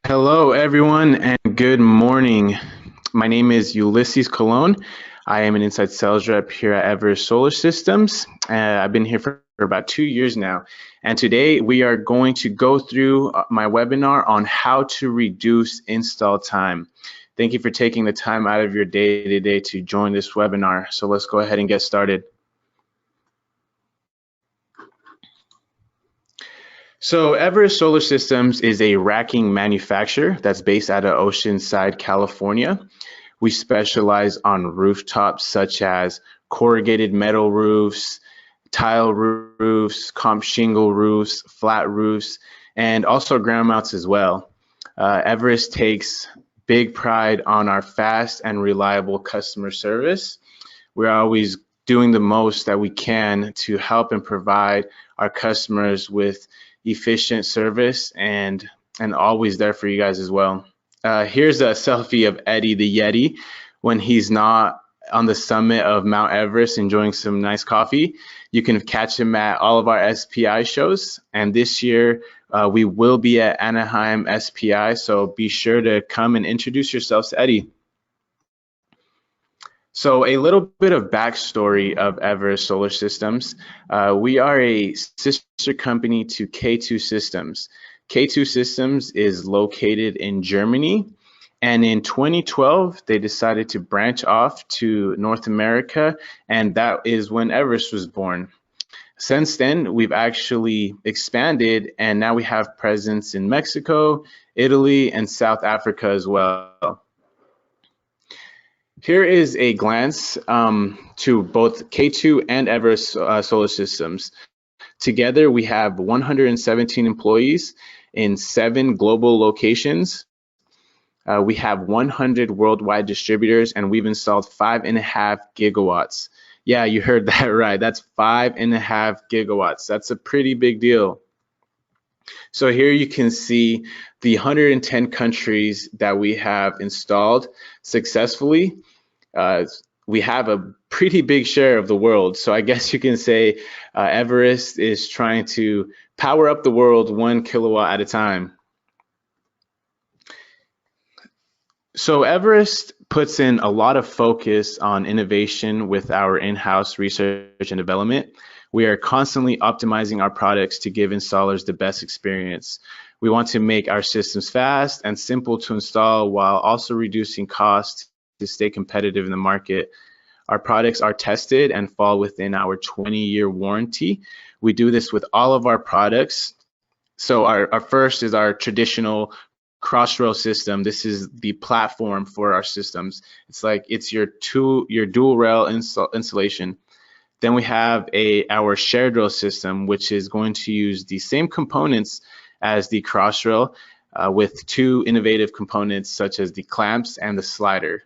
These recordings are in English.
Hello, everyone, and good morning. My name is Ulysses Colon. I am an inside sales rep here at Everest Solar Systems. I've been here for about 2 years now. And today we are going to go through my webinar on how to reduce install time. Thank you for taking the time out of your day today to join this webinar. So let's go ahead and get started. So Everest Solar Systems is a racking manufacturer that's based out of Oceanside, California. We specialize on rooftops such as corrugated metal roofs, tile roofs, comp shingle roofs, flat roofs, and also ground mounts as well. Everest takes big pride on our fast and reliable customer service. We're always doing the most that we can to help and provide our customers with efficient service and always there for you guys as well. Here's a selfie of Eddie the Yeti when he's not on the summit of Mount Everest enjoying some nice coffee. You can catch him at all of our SPI shows, and this year we will be at Anaheim SPI, so be sure to come and introduce yourselves to Eddie. So a little bit of backstory of Everest Solar Systems. We are a sister company to K2 Systems. K2 Systems is located in Germany, and in 2012 they decided to branch off to North America, and that is when Everest was born. Since then, we've actually expanded, and now we have presence in Mexico, Italy, and South Africa as well. Here is a glance to both K2 and Everest Solar Systems. Together, we have 117 employees in 7 global locations. We have 100 worldwide distributors, and we've installed 5.5 gigawatts. Yeah, you heard that right. That's 5.5 gigawatts. That's a pretty big deal. So here you can see the 110 countries that we have installed successfully. We have a pretty big share of the world. So I guess you can say Everest is trying to power up the world 1 kilowatt at a time. So Everest puts in a lot of focus on innovation with our in-house research and development. We are constantly optimizing our products to give installers the best experience. We want to make our systems fast and simple to install while also reducing costs to stay competitive in the market. Our products are tested and fall within our 20-year warranty. We do this with all of our products. So our first is our traditional cross-rail system. This is the platform for our systems. It's your dual rail installation. Then we have our shared rail system, which is going to use the same components as the cross-rail with 2 innovative components such as the clamps and the slider.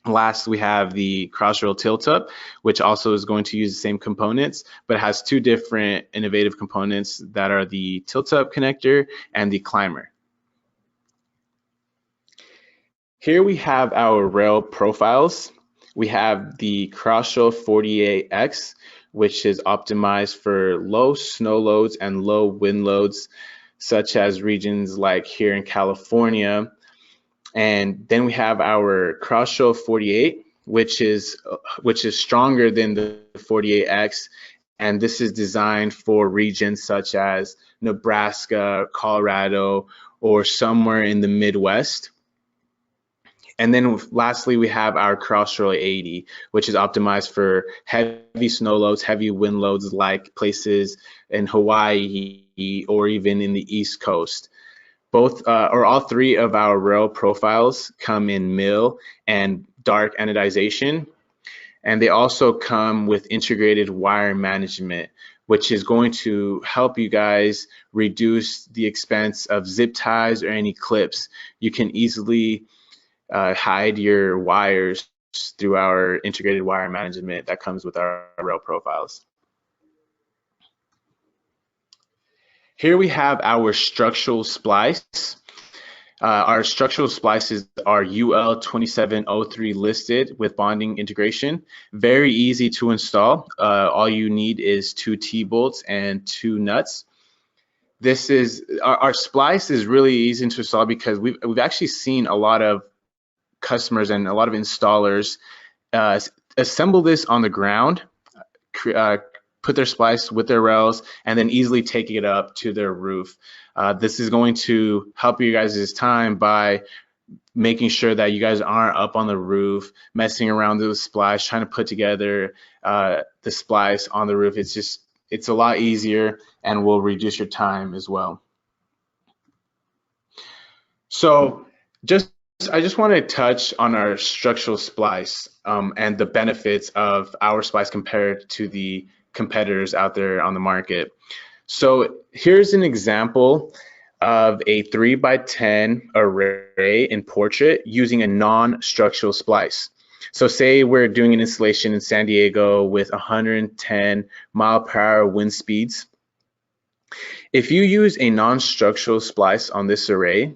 Last, we have the cross-rail tilt-up, which also is going to use the same components, but has 2 different innovative components that are the tilt-up connector and the climber. Here we have our rail profiles. We have the cross-rail 48X, which is optimized for low snow loads and low wind loads, such as regions like here in California. And then we have our cross-rail 48, which is stronger than the 48X, and this is designed for regions such as Nebraska, Colorado, or somewhere in the Midwest. And then lastly, we have our cross-rail 80, which is optimized for heavy snow loads, heavy wind loads like places in Hawaii or even in the East Coast. All 3 of our rail profiles come in mill and dark anodization, and they also come with integrated wire management, which is going to help you guys reduce the expense of zip ties or any clips. You can easily hide your wires through our integrated wire management that comes with our rail profiles. Here we have our structural splice. Our structural splices are UL 2703 listed with bonding integration. Very easy to install. All you need is 2 T-bolts and 2 nuts. this is our splice is really easy to install because we've actually seen a lot of customers and a lot of installers uh, assemble this on the ground, uh, put their splice with their rails, and then easily take it up to their roof. This is going to help you guys' time by making sure that you guys aren't up on the roof messing around with the splice, trying to put together the splice on the roof. It's a lot easier and will reduce your time as well. So just I just want to touch on our structural splice and the benefits of our splice compared to the competitors out there on the market. So here's an example of a 3x10 array in portrait using a non-structural splice. So say we're doing an installation in San Diego with 110 mile per hour wind speeds. If you use a non-structural splice on this array,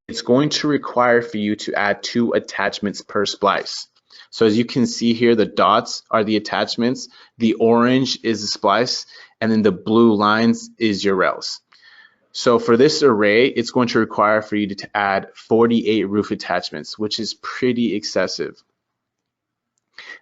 it's going to require for you to add 2 attachments per splice. So as you can see here, the dots are the attachments, the orange is the splice, and then the blue lines is your rails. So for this array, it's going to require for you to add 48 roof attachments, which is pretty excessive.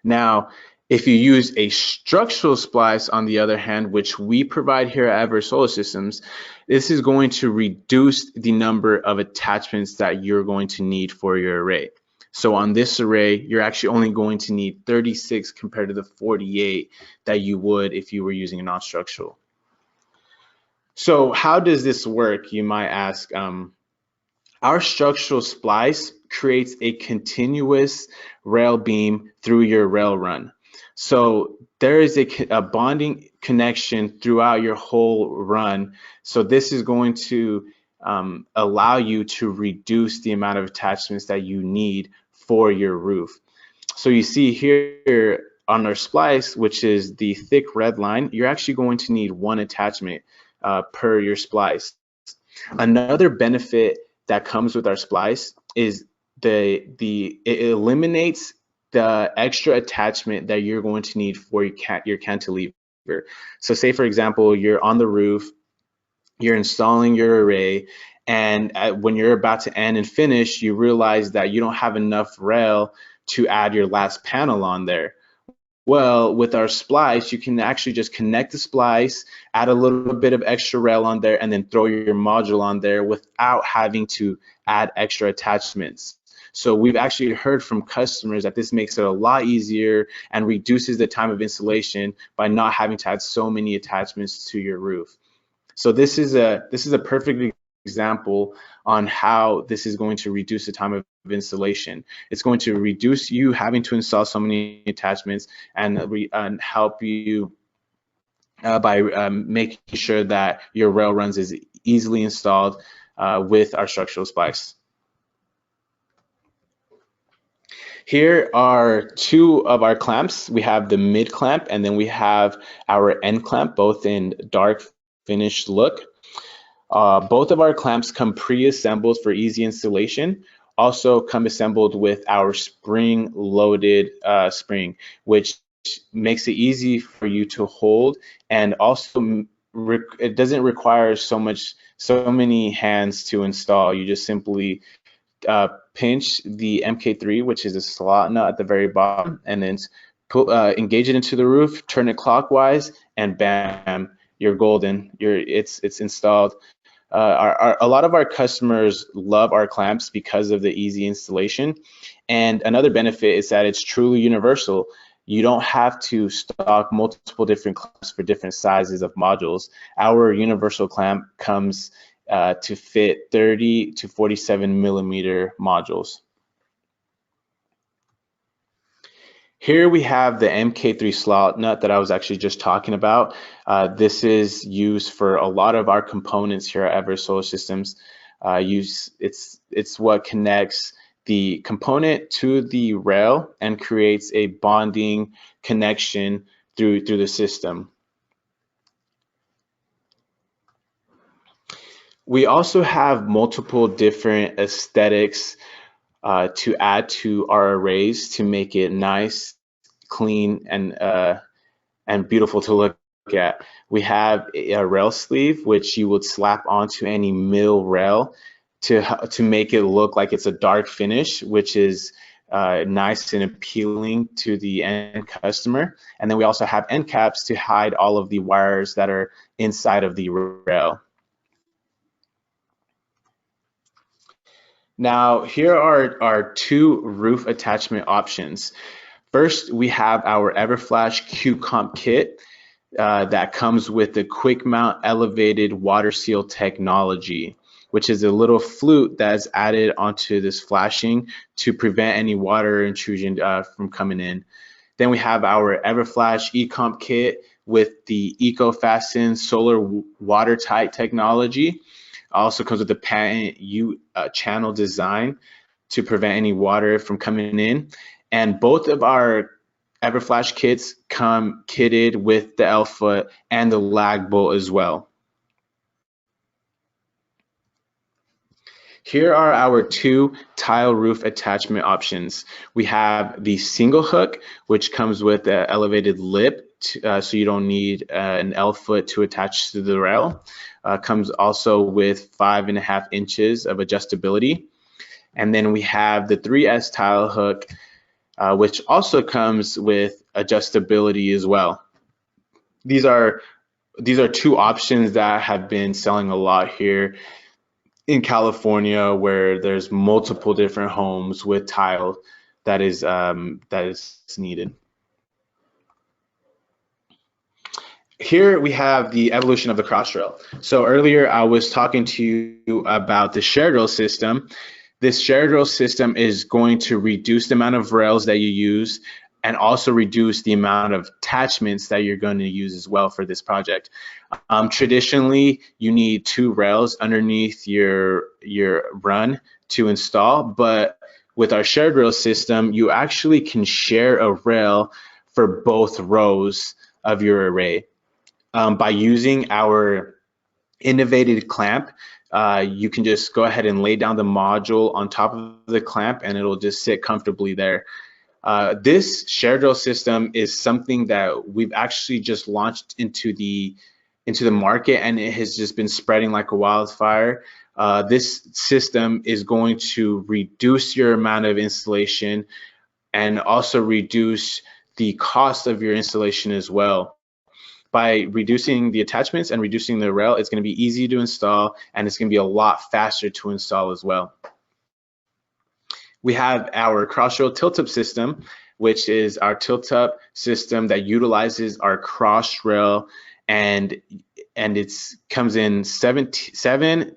Now, if you use a structural splice, on the other hand, which we provide here at Everest Solar Systems, this is going to reduce the number of attachments that you're going to need for your array. So on this array, you're actually only going to need 36 compared to the 48 that you would if you were using a non-structural. So how does this work, you might ask? Our structural splice creates a continuous rail beam through your rail run. So there is a bonding connection throughout your whole run. So this is going to allow you to reduce the amount of attachments that you need for your roof. So you see here on our splice, which is the thick red line, you're actually going to need 1 attachment per your splice. Another benefit that comes with our splice is it eliminates the extra attachment that you're going to need for your cantilever. So say for example, you're on the roof, you're installing your array, and when you're about to end and finish, you realize that you don't have enough rail to add your last panel on there. Well, with our splice, you can actually just connect the splice, add a little bit of extra rail on there, and then throw your module on there without having to add extra attachments. So we've actually heard from customers that this makes it a lot easier and reduces the time of installation by not having to add so many attachments to your roof. So this is a perfect example on how this is going to reduce the time of installation. It's going to reduce you having to install so many attachments and help you by making sure that your rail runs is easily installed with our structural splice. Here are 2 of our clamps. We have the mid clamp and then we have our end clamp, both in dark finished look. Both of our clamps come pre-assembled for easy installation. Also come assembled with our spring-loaded spring, which makes it easy for you to hold, and also it doesn't require so many hands to install. You just simply pinch the MK3, which is a slot nut at the very bottom, and then engage it into the roof, turn it clockwise, and bam, you're golden. It's installed. A lot of our customers love our clamps because of the easy installation. And another benefit is that it's truly universal. You don't have to stock multiple different clamps for different sizes of modules. Our universal clamp comes to fit 30 to 47 millimeter modules. Here we have the MK3 slot nut that I was actually just talking about. This is used for a lot of our components here at Everest Solar Systems. It's what connects the component to the rail and creates a bonding connection through the system. We also have multiple different aesthetics to add to our arrays to make it nice, clean, and beautiful to look at, we have a rail sleeve, which you would slap onto any mill rail to make it look like it's a dark finish, which is nice and appealing to the end customer. And then we also have end caps to hide all of the wires that are inside of the rail. Now, here are our two roof attachment options. First, we have our Everflash Q-Comp kit that comes with the quick mount elevated water seal technology, which is a little flute that's added onto this flashing to prevent any water intrusion from coming in. Then we have our Everflash E-Comp kit with the EcoFasten solar watertight technology. Also comes with the patent channel design to prevent any water from coming in. And both of our Everflash kits come kitted with the L-foot and the lag bolt as well. Here are our two tile roof attachment options. We have the single hook, which comes with an elevated lip, so you don't need an L-foot to attach to the rail. Comes also with 5.5 inches of adjustability. And then we have the 3S tile hook, which also comes with adjustability as well. These are two options that have been selling a lot here in California, where there's multiple different homes with tile that is needed. Here we have the evolution of the crossrail. So earlier I was talking to you about the shared rail system. This shared rail system is going to reduce the amount of rails that you use and also reduce the amount of attachments that you're going to use as well for this project. Traditionally, you need 2 rails underneath your run to install, but with our shared rail system, you actually can share a rail for both rows of your array. By using our innovative clamp, you can just go ahead and lay down the module on top of the clamp and it'll just sit comfortably there. This shared rail system is something that we've actually just launched into the market, and it has just been spreading like a wildfire. This system is going to reduce your amount of installation and also reduce the cost of your installation as well. By reducing the attachments and reducing the rail, it's going to be easy to install and it's going to be a lot faster to install as well. We have our crossrail tilt-up system, which is our tilt-up system that utilizes our crossrail, and it comes in 7,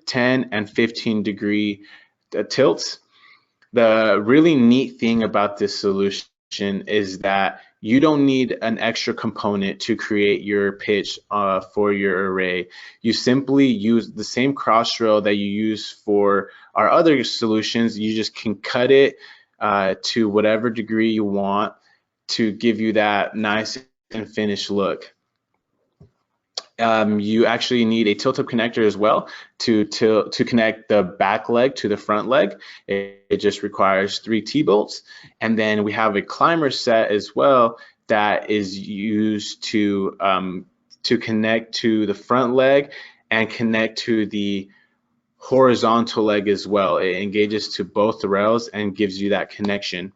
10, and 15 degree tilts. The really neat thing about this solution is that you don't need an extra component to create your pitch for your array. You simply use the same crossrail that you use for our other solutions. You just can cut it to whatever degree you want to give you that nice and finished look. You actually need a tilt-up connector as well to connect the back leg to the front leg. It just requires 3 T-bolts, and then we have a climber set as well that is used to connect to the front leg and connect to the horizontal leg as well. It engages to both the rails and gives you that connection.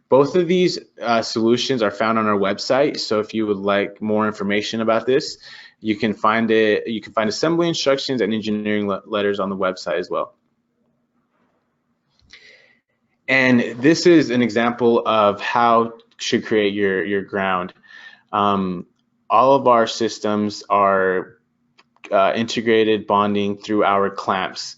Both of these solutions are found on our website, so if you would like more information about this, you can find it. You can find assembly instructions and engineering letters on the website as well. And this is an example of how to create your ground. All of our systems are integrated bonding through our clamps,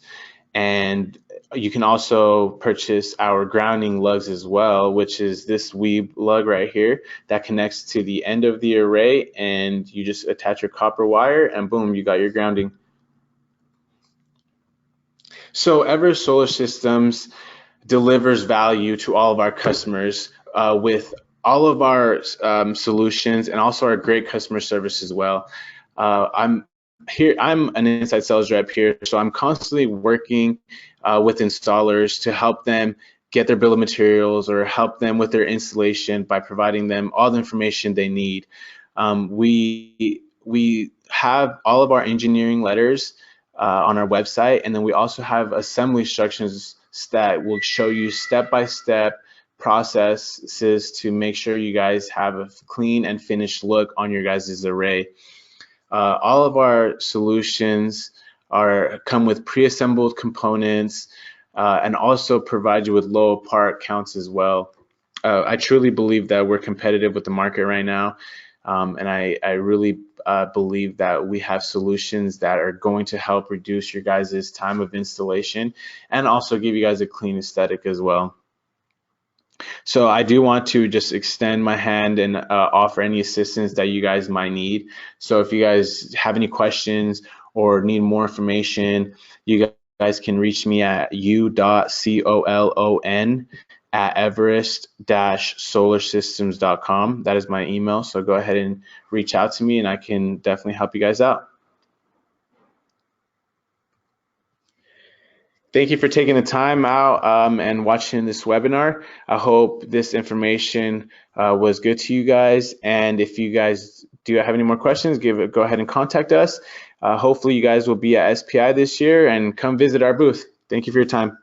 and you can also purchase our grounding lugs as well, which is this weeb lug right here that connects to the end of the array, and you just attach your copper wire and boom, you got your grounding. So Everest Solar Systems delivers value to all of our customers with all of our solutions and also our great customer service as well. I'm an inside sales rep here, so I'm constantly working with installers to help them get their bill of materials or help them with their installation by providing them all the information they need. We we have all of our engineering letters on our website, and then we also have assembly instructions that will show you step-by-step processes to make sure you guys have a clean and finished look on your guys' array. All of our solutions come with pre-assembled components and also provide you with low part counts as well. I truly believe that we're competitive with the market right now, and I really believe that we have solutions that are going to help reduce your guys' time of installation and also give you guys a clean aesthetic as well. So I do want to just extend my hand and offer any assistance that you guys might need. So if you guys have any questions or need more information, you guys can reach me at u.colon@everest-solarsystems.com. That is my email. So go ahead and reach out to me and I can definitely help you guys out. Thank you for taking the time out and watching this webinar. I hope this information was good to you guys. And if you guys do have any more questions, go ahead and contact us. Hopefully you guys will be at SPI this year and come visit our booth. Thank you for your time.